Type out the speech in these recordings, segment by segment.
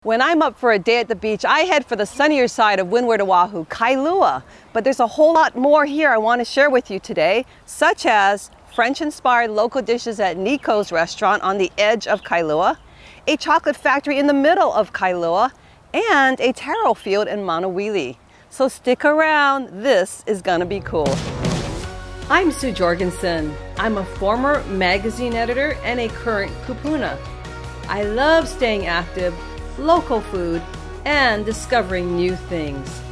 When I'm up for a day at the beach, I head for the sunnier side of Windward Oahu, Kailua. But there's a whole lot more here I want to share with you today, such as French-inspired local dishes at Nico's restaurant on the edge of Kailua, a chocolate factory in the middle of Kailua, and a taro field in Manoa. So stick around, this is gonna be cool. I'm Sue Jorgensen. I'm a former magazine editor and a current Kupuna. I love staying active, local food, and discovering new things.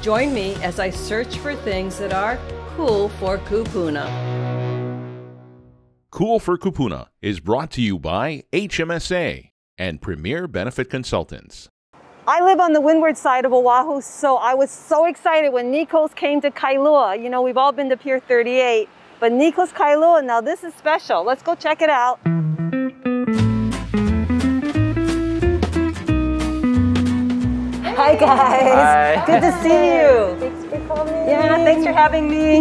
Join me as I search for things that are cool for Kupuna. Cool for Kupuna is brought to you by HMSA and Premier Benefit Consultants. I live on the windward side of Oahu, so I was so excited when Nico's came to Kailua. You know, we've all been to Pier 38, but Nico's Kailua, now this is special. Let's go check it out. Hi guys. Hi. Good to see you. Thanks for coming. Yeah, thanks for having me.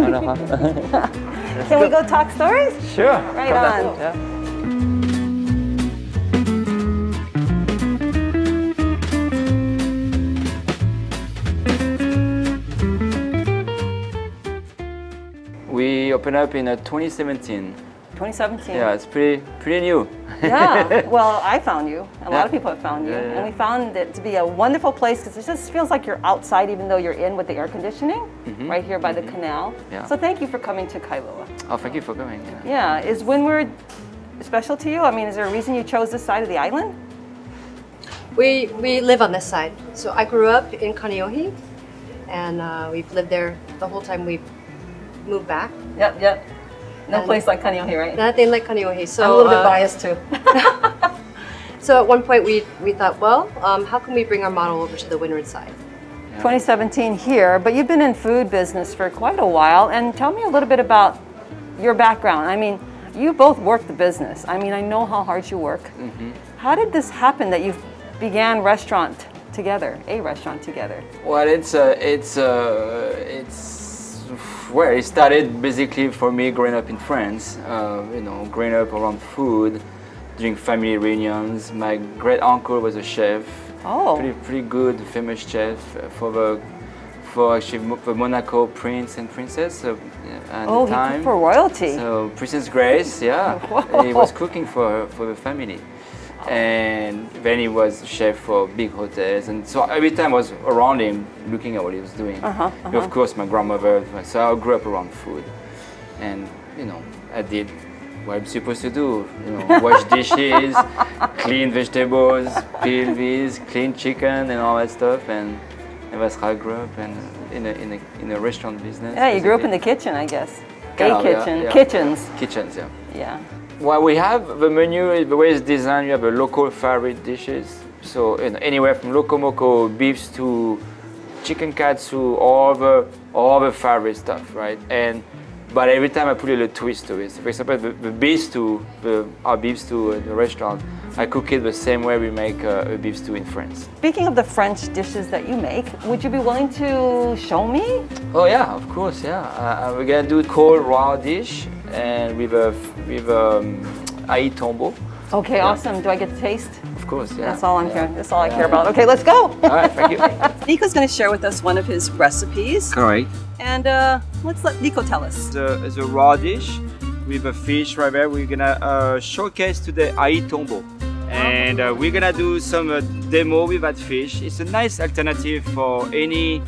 Can we go talk stories? Sure. Right on. Yeah. We opened up in 2017. 2017. Yeah, it's pretty new. Yeah, well, I found you. A lot of people have found you. Yeah. And we found it to be a wonderful place because it just feels like you're outside even though you're in with the air conditioning right here by the canal. Yeah. So thank you for coming to Kailua. Oh, thank you for coming. Yeah, is Windward special to you? I mean, is there a reason you chose this side of the island? We live on this side. So I grew up in Kaneohe, and we've lived there the whole time we've moved back. Yep. No place like Kaneohe, right? Nothing like Kaneohe. So I'm a little bit biased too. So at one point we thought, well, how can we bring our model over to the windward side? 2017 here, but you've been in food business for quite a while. And tell me a little bit about your background. I mean, you both work the business. I mean, I know how hard you work. How did this happen that you began a restaurant together? Well, well, it started basically for me growing up in France. You know, growing up around food, during family reunions. My great uncle was a chef. Oh. Pretty good, famous chef for actually the Monaco prince and princess at the time. He cooked for royalty. So Princess Grace, yeah, he was cooking for the family. And then he was chef for big hotels, and so every time I was around him, looking at what he was doing. Of course, my grandmother. So I grew up around food, and you know, I did what I'm supposed to do. You know, wash dishes, clean vegetables, peel these, clean chicken, and all that stuff. And that's how I grew up, and in a restaurant business. Yeah, you grew up in the kitchen, I guess. Yeah. Kitchens. Kitchens, yeah. Yeah. Well, we have the menu, the way it's designed, you have a local favorite dishes. So you know, anywhere from loco moco beefs to chicken katsu, all the favorite stuff, right? But every time I put a little twist to it. So for example, the beef stew, our beef stew in the restaurant, I cook it the same way we make a beef stew in France. Speaking of the French dishes that you make, would you be willing to show me? Oh yeah, of course, yeah. We're gonna do a cold raw dish and with aïe tombeau. Okay, awesome. Do I get to taste? Of course, yeah. That's all I'm here. That's all I care about. Okay, let's go. All right, thank you. Nico's going to share with us one of his recipes. Correct. And let's let Nico tell us. It's a raw dish with a fish right there. We're gonna showcase today aïe tombeau. And we're gonna do some demo with that fish. It's a nice alternative for any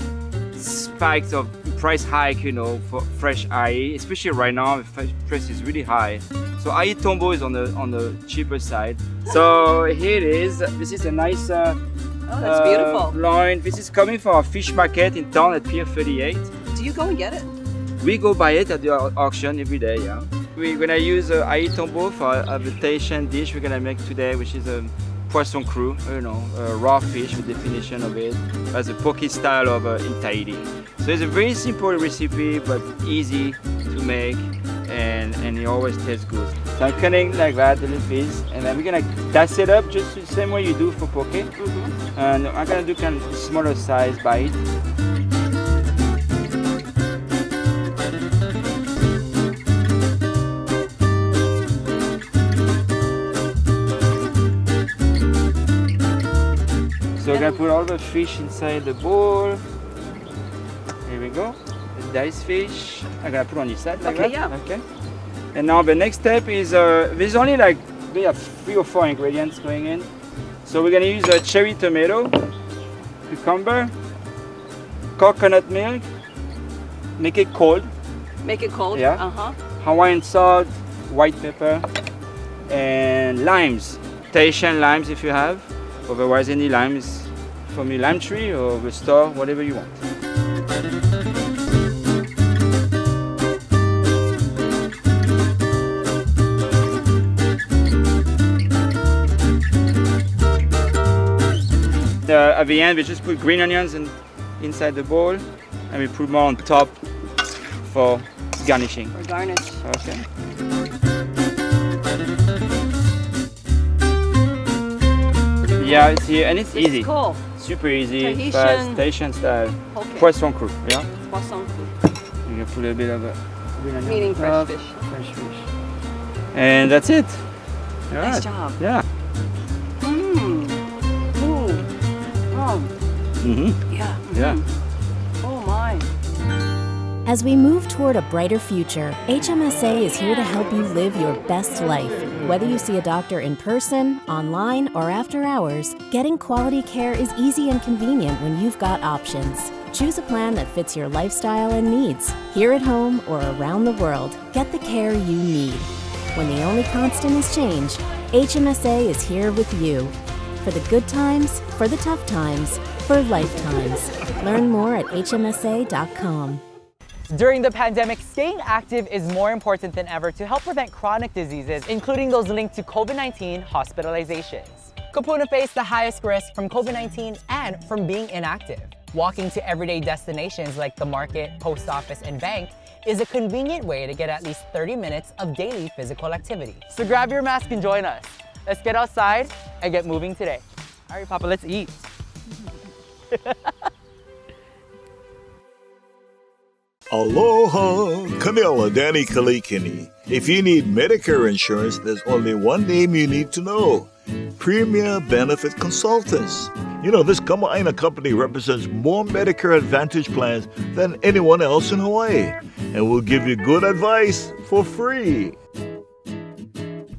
spikes of price hike, you know, for fresh aïe, especially right now. The price is really high. So aïe tombeau is on the cheaper side. So here it is. This is a nice that's beautiful. loin. This is coming from a fish market in town at Pier 38. Do you go and get it? We go buy it at the auction every day, yeah. We're gonna use aïe tombeau for a Tahitian dish we're gonna make today, which is a poisson cru, you know, raw fish, the definition of it, as a poke style of in Tahiti. So it's a very simple recipe, but easy to make, and it always tastes good. So I'm cutting like that, the little piece, and then we're gonna dice it up just the same way you do for poke. And I'm gonna do kind of smaller size bite. So we're gonna put all the fish inside the bowl. Here we go. The diced fish. I'm gonna put on each side like that. Yeah. Okay. And now the next step is there's only like we have 3 or 4 ingredients going in. So we're gonna use a cherry tomato, cucumber, coconut milk. Make it cold. Make it cold? Yeah. Hawaiian salt, white pepper, and limes. Tahitian limes if you have. Otherwise, any limes from your lime tree or the store, whatever you want. At the end, we just put green onions inside the bowl, and we put more on top for garnishing. For garnish. Okay. Yeah, it's here, and it's easy. Cool. Super easy, Tahitian. fast, Tahitian style. Okay. Poisson cru, yeah? Poisson cru. You can put a bit of a green onion Meaning on fresh top, fish. Fresh fish. And that's it. All Nice right. job. Yeah. Mmm. Ooh. Oh. Mm-hmm. Yeah. Yeah. Oh my. As we move toward a brighter future, HMSA is here to help you live your best life. Whether you see a doctor in person, online, or after hours, getting quality care is easy and convenient when you've got options. Choose a plan that fits your lifestyle and needs. Here at home or around the world, get the care you need. When the only constant is change, HMSA is here with you. For the good times, for the tough times, for lifetimes. Learn more at hmsa.com. During the pandemic, staying active is more important than ever to help prevent chronic diseases, including those linked to COVID-19 hospitalizations. Kupuna faced the highest risk from COVID-19 and from being inactive. Walking to everyday destinations like the market, post office, and bank is a convenient way to get at least 30 minutes of daily physical activity. So grab your mask and join us. Let's get outside and get moving today. All right, Papa, let's eat. Aloha! Camilla, Danny Kalikini. If you need Medicare insurance, there's only one name you need to know. Premier Benefit Consultants. You know, this aina company represents more Medicare Advantage plans than anyone else in Hawaii. And will give you good advice for free.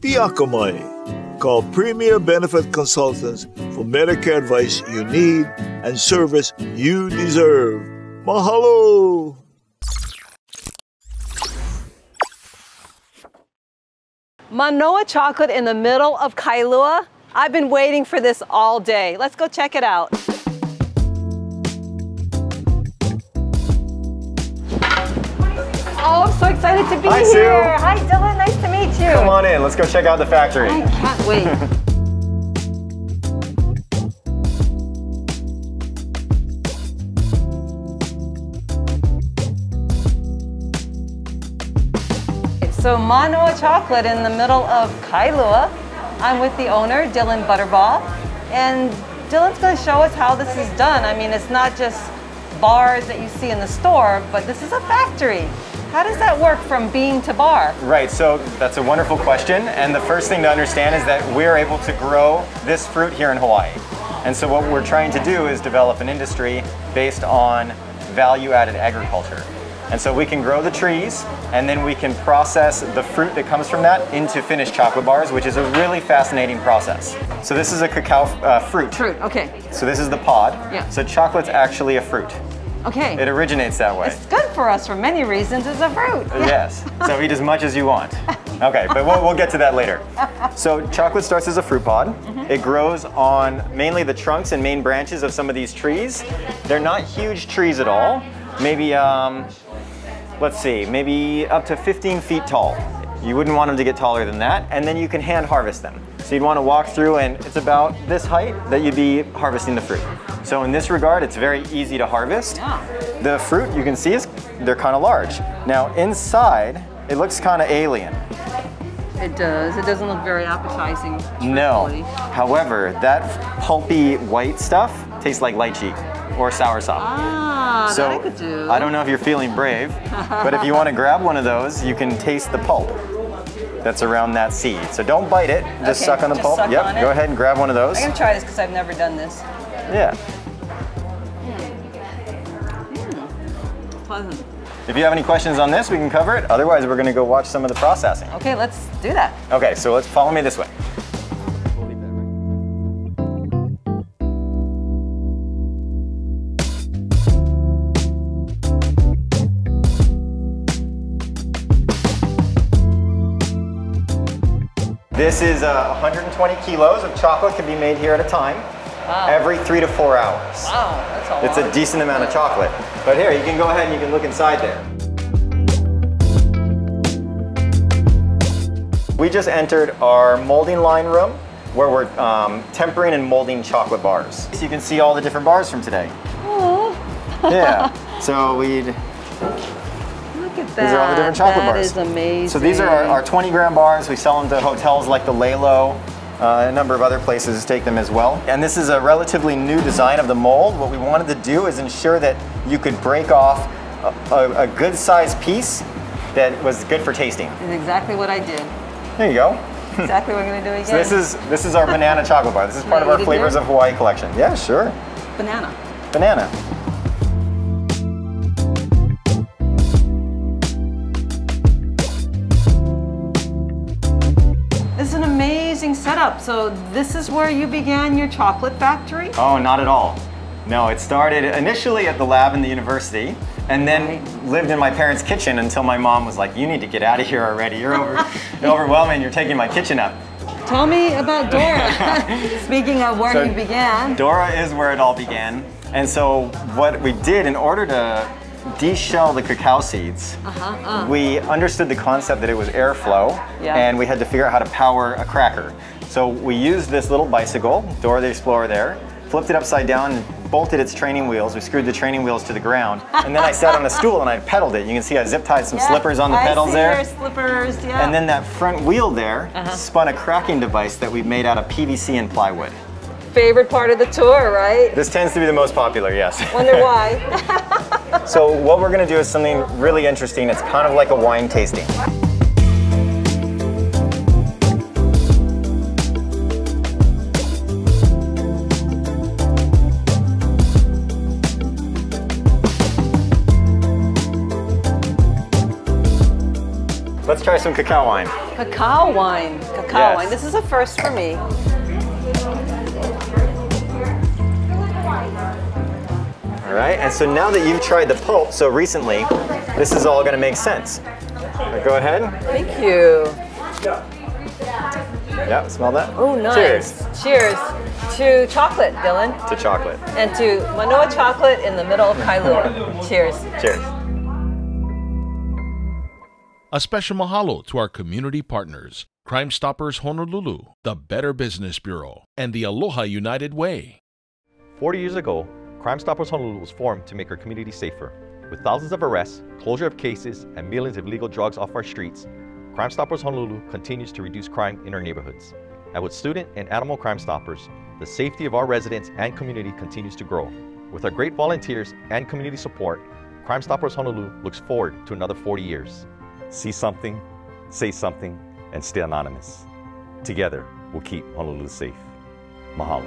Piakamai. Call Premier Benefit Consultants for Medicare advice you need and service you deserve. Mahalo! Manoa Chocolate in the middle of Kailua. I've been waiting for this all day. Let's go check it out. Oh, I'm so excited to be Hi, here. Sue. Hi, Dylan. Nice to meet you. Come on in. Let's go check out the factory. I can't wait. So Manoa Chocolate in the middle of Kailua. I'm with the owner, Dylan Butterball, and Dylan's going to show us how this is done. I mean, it's not just bars that you see in the store, but this is a factory. How does that work from bean to bar? Right, so that's a wonderful question, and the first thing to understand is that we're able to grow this fruit here in Hawaii. And so what we're trying to do is develop an industry based on value-added agriculture. And so we can grow the trees, and then we can process the fruit that comes from that into finished chocolate bars, which is a really fascinating process. So this is a cacao fruit. Fruit, okay. So this is the pod. Yeah. So chocolate's actually a fruit. Okay. It originates that way. It's good for us for many reasons. It's a fruit. Yes. So eat as much as you want. Okay, but we'll get to that later. So chocolate starts as a fruit pod. It grows on mainly the trunks and main branches of some of these trees. They're not huge trees at all. Maybe, let's see, maybe up to 15 feet tall. You wouldn't want them to get taller than that, and then you can hand harvest them. So you'd want to walk through, and it's about this height that you'd be harvesting the fruit. So in this regard, it's very easy to harvest. Yeah. The fruit, you can see, they're kind of large. Now inside, it looks kind of alien. It does. It doesn't look very appetizing. No. truthfully. However, that pulpy white stuff tastes like lychee or soursop. Ah, So that I could do. I don't know if you're feeling brave, but if you want to grab one of those, you can taste the pulp that's around that seed. So don't bite it, just Okay, suck on the just pulp. suck Yep, on it. go ahead and grab one of those. I'm gonna try this because I've never done this. Yeah. Pleasant. If you have any questions on this, we can cover it. Otherwise, we're going to go watch some of the processing. Okay, let's do that. Okay, so let's follow me this way. This is 120 kilos of chocolate can be made here at a time. Wow. Every 3 to 4 hours. Wow, that's a lot. It's a decent amount of chocolate. But here, you can go ahead and you can look inside there. We just entered our molding line room where we're tempering and molding chocolate bars. So you can see all the different bars from today. Oh. Yeah, so we'd... Look at that. These are all the different chocolate bars. That is amazing. So these are our 20-gram bars. We sell them to hotels like the Lalo. A number of other places take them as well. And this is a relatively new design of the mold. What we wanted to do is ensure that you could break off a good sized piece that was good for tasting. This is exactly what I did. There you go. Exactly what we're going to do again. So this is our banana chocolate bar. This is part of our Flavors of Hawaii collection. Yeah, sure. Banana. Banana. This is an amazing setup. So this is where you began your chocolate factory? Oh, not at all. No, it started initially at the lab in the university and then lived in my parents' kitchen until my mom was like, you need to get out of here already. You're overwhelming. You're taking my kitchen up. Tell me about Dora. Speaking of where you began. Dora is where it all began. And so what we did in order to de-shell the cacao seeds, we understood the concept that it was airflow, and we had to figure out how to power a cracker. So we used this little bicycle, Dora the Explorer there, flipped it upside down and bolted its training wheels. We screwed the training wheels to the ground. And then I sat on a stool and I pedaled it. You can see I zip tied some slippers on the pedals there. I see your slippers, yeah. And then that front wheel there spun a cracking device that we made out of PVC and plywood. Favorite part of the tour, right? This tends to be the most popular, yes. Wonder why. So what we're gonna do is something really interesting. It's kind of like a wine tasting. Let's try some cacao wine. Cacao wine. Cacao wine. This is a first for me. All right, and so now that you've tried the pulp so recently, this is all gonna make sense. Go ahead. Thank you. Yeah, smell that? Oh, nice. Cheers. Cheers to chocolate, Dylan. To chocolate. And to Manoa Chocolate in the middle of Kailua. Cheers. Cheers. A special mahalo to our community partners, Crime Stoppers Honolulu, the Better Business Bureau, and the Aloha United Way. 40 years ago, Crime Stoppers Honolulu was formed to make our community safer. With thousands of arrests, closure of cases, and millions of illegal drugs off our streets, Crime Stoppers Honolulu continues to reduce crime in our neighborhoods. And with student and animal crime stoppers, the safety of our residents and community continues to grow. With our great volunteers and community support, Crime Stoppers Honolulu looks forward to another 40 years. See something, say something, and stay anonymous. Together, we'll keep Honolulu safe. Mahalo.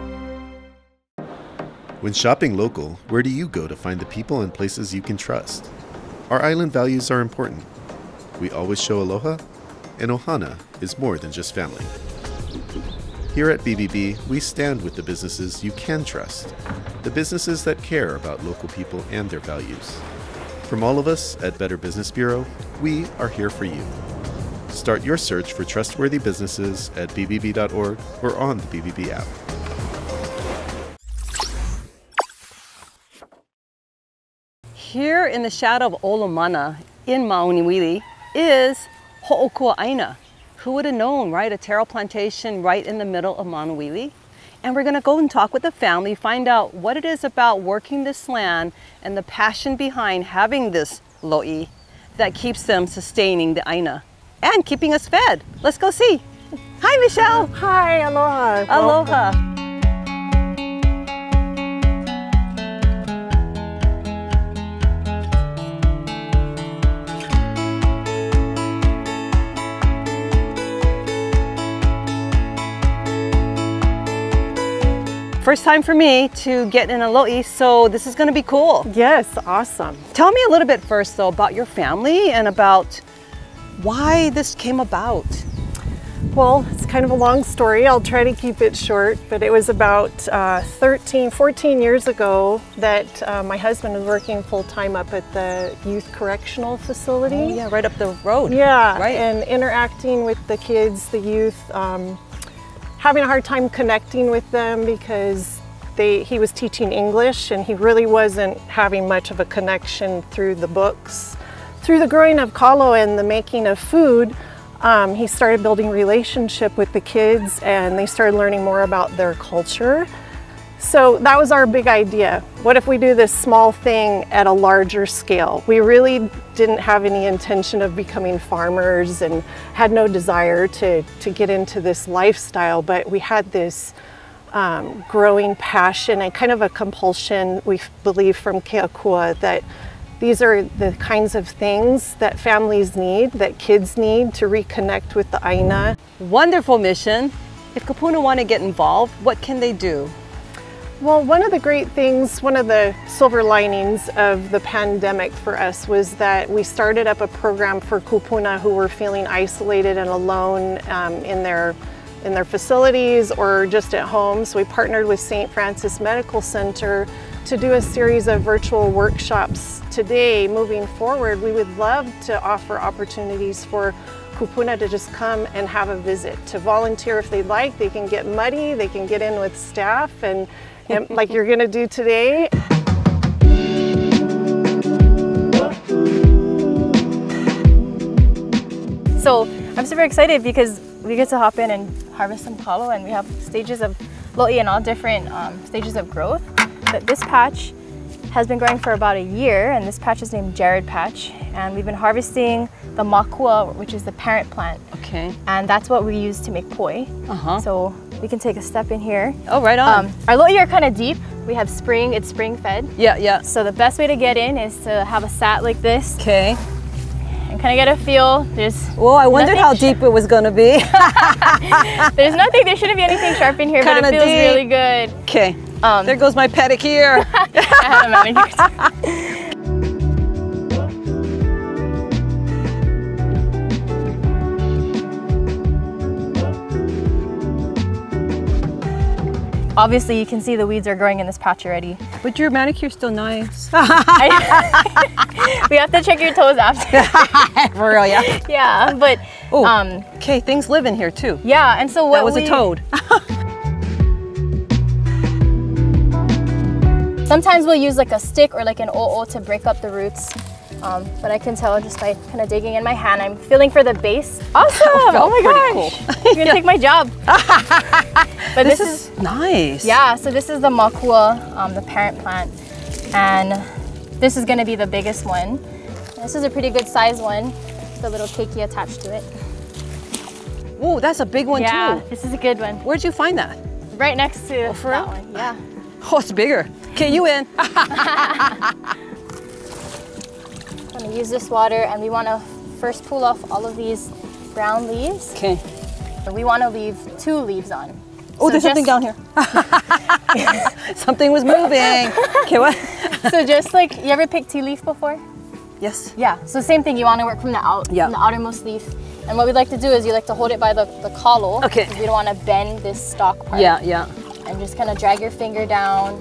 When shopping local, where do you go to find the people and places you can trust? Our island values are important. We always show aloha, and ohana is more than just family. Here at BBB, we stand with the businesses you can trust, the businesses that care about local people and their values. From all of us at Better Business Bureau, we are here for you. Start your search for trustworthy businesses at bbb.org or on the BBB app. Here in the shadow of Olomana in Mauniwili is Ho'okua Aina. Who would have known, right? A taro plantation right in the middle of Mauniwili. And we're going to go and talk with the family, find out what it is about working this land and the passion behind having this lo'i that keeps them sustaining the aina and keeping us fed. Let's go see. Hi, Michelle. Hi, aloha. Aloha. first time for me to get in a lo'i, so this is gonna be cool. Yes, awesome. Tell me a little bit first though about your family and about why this came about. Well, it's kind of a long story. I'll try to keep it short, but it was about 14 years ago that my husband was working full-time up at the youth correctional facility. Oh, yeah, right up the road. Yeah, right. And interacting with the kids, the youth, having a hard time connecting with them because he was teaching English and he really wasn't having much of a connection through the books. Through the growing of kalo and the making of food, he started building relationship with the kids and they started learning more about their culture. So that was our big idea. What if we do this small thing at a larger scale? We really didn't have any intention of becoming farmers and had no desire to get into this lifestyle, but we had this growing passion and kind of a compulsion, we believe, from Keakua that these are the kinds of things that families need, that kids need to reconnect with the aina. Wonderful mission. If Kupuna want to get involved, what can they do? Well, one of the great things, one of the silver linings of the pandemic for us was that we started up a program for Kupuna who were feeling isolated and alone in their facilities or just at home. So we partnered with St. Francis Medical Center to do a series of virtual workshops. Today, moving forward, we would love to offer opportunities for Kupuna to just come and have a visit, to volunteer if they'd like. They can get muddy, they can get in with staff and like you're gonna do today. So I'm super excited because we get to hop in and harvest some kalo, and we have stages of lo'i and all different stages of growth. But this patch has been growing for about a year, and this patch is named Jared Patch, and we've been harvesting the makua, which is the parent plant. Okay. And that's what we use to make poi. So we can take a step in here. Oh, right on. Our lo'i are kind of deep. We have spring, it's spring fed. Yeah, yeah. So the best way to get in is to have a sat like this. Okay. And kind of get a feel. Well, I wondered how deep it was going to be. There's nothing, there shouldn't be anything sharp in here, but it feels really good. Okay. There goes my pedicure. I have a manicure. Obviously, you can see the weeds are growing in this patch already. But your manicure's still nice. We have to check your toes after. For real, yeah? Yeah, but... okay, things live in here too. Yeah, and so what that was a toad. Sometimes we'll use like a stick or like an o'o to break up the roots. But I can tell just by kind of digging in my hand, I'm feeling for the base. Awesome! Oh my gosh! Cool. You're gonna take my job. But this is nice. Yeah, so this is the makua, the parent plant. And this is gonna be the biggest one. This is a pretty good size one. The little keiki attached to it. Ooh, that's a big one too. Yeah, this is a good one. Where'd you find that? Right next to that one, yeah. Oh, it's bigger. Okay, you in. I'm gonna use this water, and we wanna first pull off all of these brown leaves. Okay. We wanna leave 2 leaves on. Oh, so there's something down here. Something was moving. Okay, what? So just like, you ever picked tea leaf before? Yes. Yeah, so same thing, you wanna work from the from the outermost leaf. And what we like to do is you like to hold it by the kalo. Okay. We don't wanna bend this stalk part. Yeah, yeah. And just kind of drag your finger down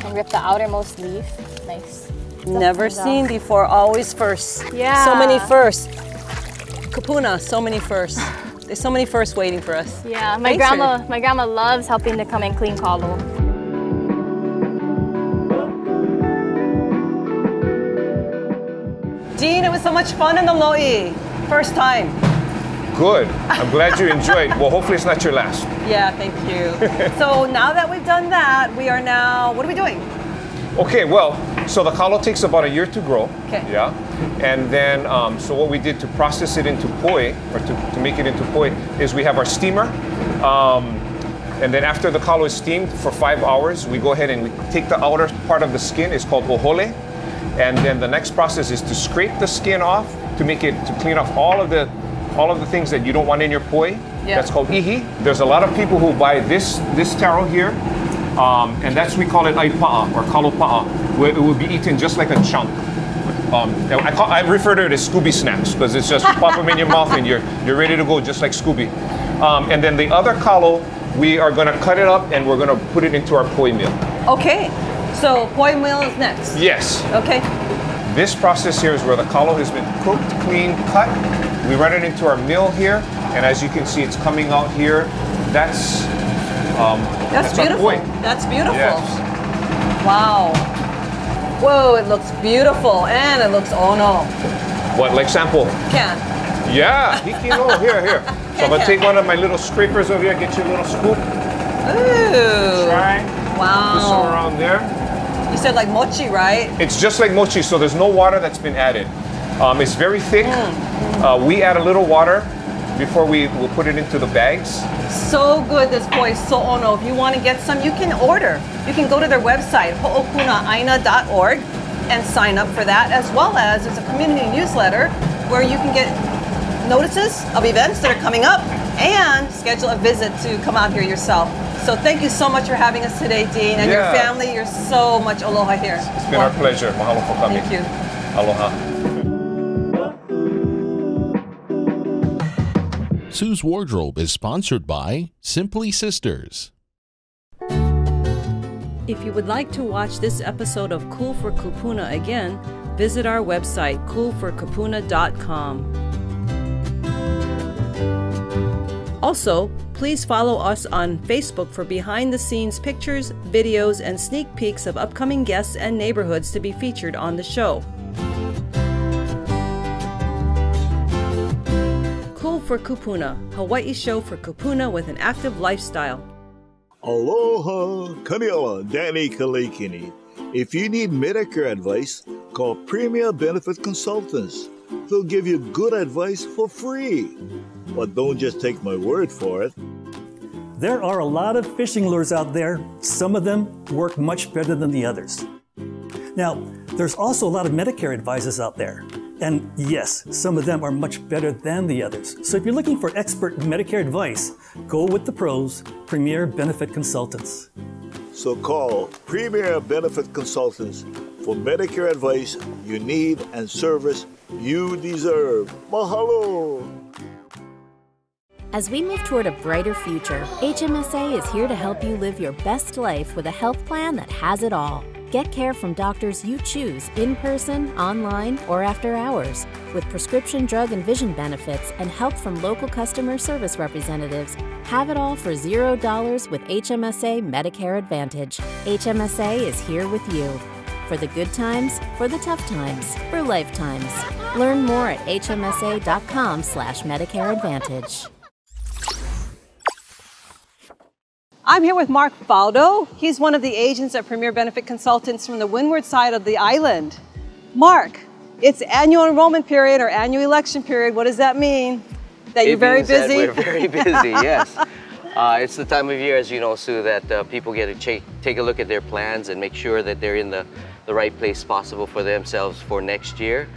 and rip the outermost leaf. Nice. Never seen before, always first. Yeah. So many firsts. Kupuna, so many firsts. There's so many firsts waiting for us. Yeah, my grandma loves helping to come and clean kalo. Dean, it was so much fun in the lo'i. First time. Good. I'm glad you enjoyed. Well, hopefully it's not your last. Yeah, thank you. So now that we've done that, we are now, what are we doing? Okay, well, so the kalo takes about a year to grow. Okay. Yeah. And then, so what we did to process it into poi, or to make it into poi, is we have our steamer. And then after the kalo is steamed for 5 hours, we go ahead and we take the outer part of the skin. It's called ohole. And then the next process is to scrape the skin off to clean off all of the things that you don't want in your poi. Yeah. That's called ihi. There's a lot of people who buy this taro here. And that's, we call it aipa'a or kalopa'a, where it will be eaten just like a chunk. I refer to it as Scooby snacks because it's just pop them in your mouth and you're ready to go just like Scooby. And then the other kalo, we are going to cut it up and we're going to put it into our poi meal. Okay, so poi meal is next. Yes. Okay. This process here is where the kalo has been cooked, clean, cut. We run it into our mill here, and as you can see, it's coming out here. That's beautiful. Our poi. That's beautiful. Yes. Wow. Whoa, it looks beautiful, and it looks ono. What, like sample? Can. Yeah, hikino, here. So I'm gonna take one of my little scrapers over here, get you a little scoop. Ooh. Try. Wow. Just so around there. You said like mochi, right? It's just like mochi, so there's no water that's been added. It's very thick. We add a little water before we will put it into the bags. So good, this poi, so ono. If you want to get some, you can order. You can go to their website, ho'opunaaina.org, and sign up for that, as well as it's a community newsletter where you can get notices of events that are coming up and schedule a visit to come out here yourself. So thank you so much for having us today, Dean, and your family. You're so much aloha here. It's been our pleasure. Mahalo for coming. Thank you. Aloha. Sue's Wardrobe is sponsored by Simply Sisters. If you would like to watch this episode of Cool for Kupuna again, visit our website, coolforkupuna.com. Also, please follow us on Facebook for behind-the-scenes pictures, videos, and sneak peeks of upcoming guests and neighborhoods to be featured on the show. Cool for Kupuna, Hawaii show for Kupuna with an active lifestyle. Aloha, Kailua, Danny Kalikini. If you need Medicare advice, call Premier Benefit Consultants. They'll give you good advice for free. But don't just take my word for it. There are a lot of fishing lures out there. Some of them work much better than the others. Now, there's also a lot of Medicare advisors out there. And yes, some of them are much better than the others. So if you're looking for expert Medicare advice, go with the pros, Premier Benefit Consultants. So call Premier Benefit Consultants for Medicare advice you need and service you deserve. Mahalo! As we move toward a brighter future, HMSA is here to help you live your best life with a health plan that has it all. Get care from doctors you choose in person, online, or after hours, with prescription drug and vision benefits and help from local customer service representatives. Have it all for $0 with HMSA Medicare Advantage. HMSA is here with you. For the good times, for the tough times, for lifetimes. Learn more at hmsa.com/Medicare Advantage. I'm here with Mark Faldo. He's one of the agents at Premier Benefit Consultants from the windward side of the island. Mark, it's annual enrollment period or annual election period. What does that mean? That you're very busy? We're very busy, yes. It's the time of year, as you know, Sue, that people get to take a look at their plans and make sure that they're in the right place possible for themselves for next year.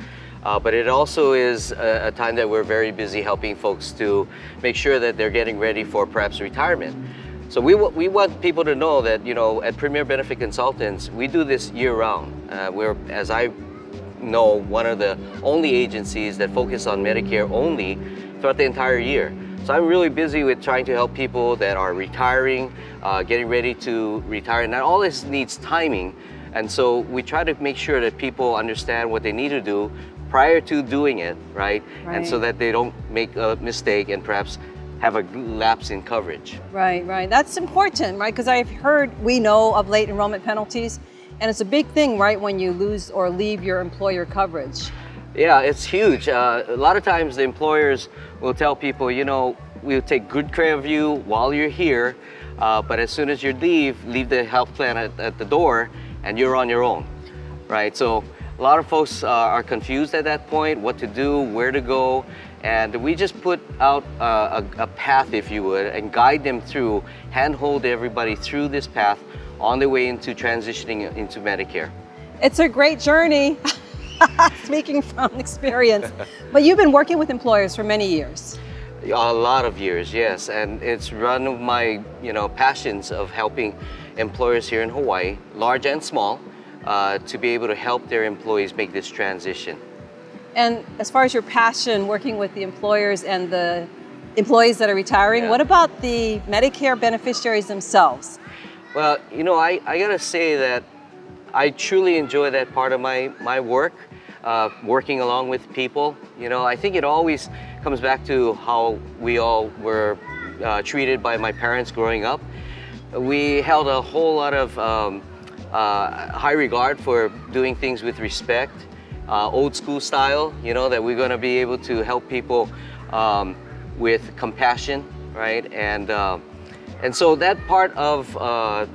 But it also is a time that we're very busy helping folks to make sure that they're getting ready for perhaps retirement. So we want people to know that, you know, at Premier Benefit Consultants, we do this year-round. We're, as I know, one of the only agencies that focus on Medicare only throughout the entire year. So I'm really busy with trying to help people that are retiring, getting ready to retire. Now, all this needs timing, and so we try to make sure that people understand what they need to do prior to doing it, right? And so that they don't make a mistake and perhaps have a lapse in coverage. Right. That's important, right? Because we know of late enrollment penalties, and it's a big thing, right, when you lose or leave your employer coverage. Yeah, it's huge. A lot of times the employers will tell people, you know, we'll take good care of you while you're here, but as soon as you leave the health plan at the door, and you're on your own, right? So a lot of folks are confused at that point, what to do, where to go, and we just put out a path, if you would, and guide them through, handhold everybody through this path on their way into transitioning into Medicare. It's a great journey, speaking from experience. But you've been working with employers for many years. A lot of years, yes, and it's one of my, passions of helping employers here in Hawaii, large and small, to be able to help their employees make this transition. And as far as your passion working with the employers and the employees that are retiring, what about the Medicare beneficiaries themselves? Well, you know, I gotta say that I truly enjoy that part of my work, working along with people. You know, I think it always comes back to how we all were treated by my parents growing up. We held a whole lot of high regard for doing things with respect, old school style, you know, that we're gonna be able to help people with compassion, right? And so that part of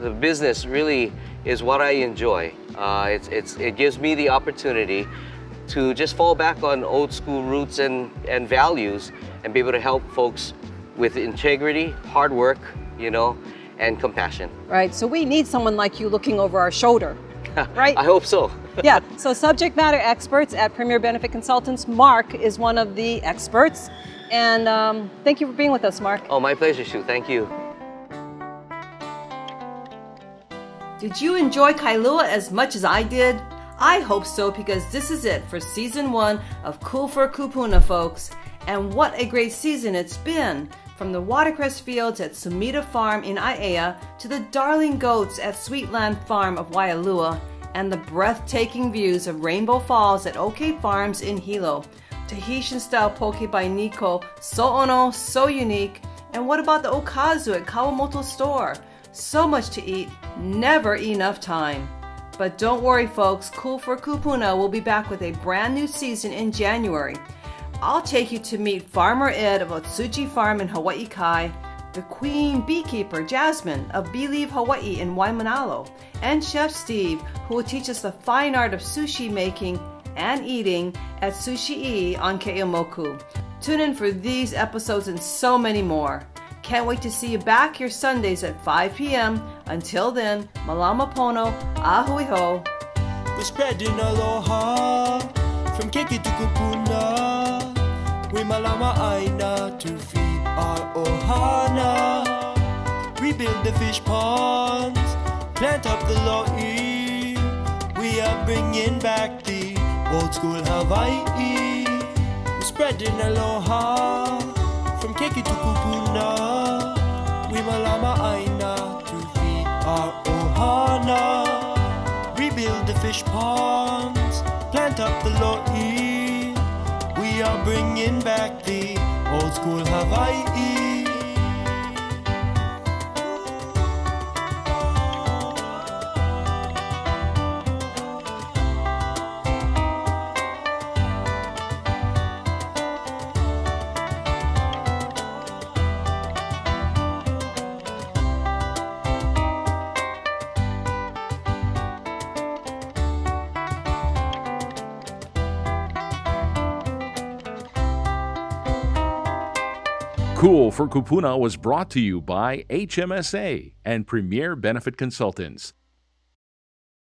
the business really is what I enjoy. It gives me the opportunity to just fall back on old school roots and values and be able to help folks with integrity, hard work, you know, and compassion. Right, so we need someone like you looking over our shoulder, right? I hope so. Yeah, so subject matter experts at Premier Benefit Consultants. Mark is one of the experts. And thank you for being with us, Mark. Oh, my pleasure, Sue. Thank you. Did you enjoy Kailua as much as I did? I hope so, because this is it for season 1 of Cool for Kupuna, folks. And what a great season it's been! From the watercress fields at Sumida Farm in Aiea to the darling goats at Sweetland Farm of Waialua and the breathtaking views of Rainbow Falls at OK Farms in Hilo. Tahitian-style poke by Nico, so ono, so unique. And what about the okazu at Kawamoto store? So much to eat, never enough time. But don't worry, folks, Cool for Kupuna will be back with a brand new season in January. I'll take you to meet Farmer Ed of Otsuchi Farm in Hawaii Kai, the Queen Beekeeper Jasmine of Believe Hawaii in Waimanalo, and Chef Steve, who will teach us the fine art of sushi making and eating at Sushi-E on Ke'emoku. Tune in for these episodes and so many more. Can't wait to see you back here Sundays at 5 p.m. Until then, malama pono, ahui ho. We're spreading aloha from Keiki to Kupuna. We malama aina to feed our ohana. Rebuild the fish ponds, plant up the lo'i. We are bringing back the old school Hawaii. We're spreading aloha from Keiki to Kupuna. We malama aina to feed our ohana. Rebuild the fish ponds, plant up the lo'i. We are bringing back the old school Hawaii. Cool for Kupuna was brought to you by HMSA and Premier Benefit Consultants.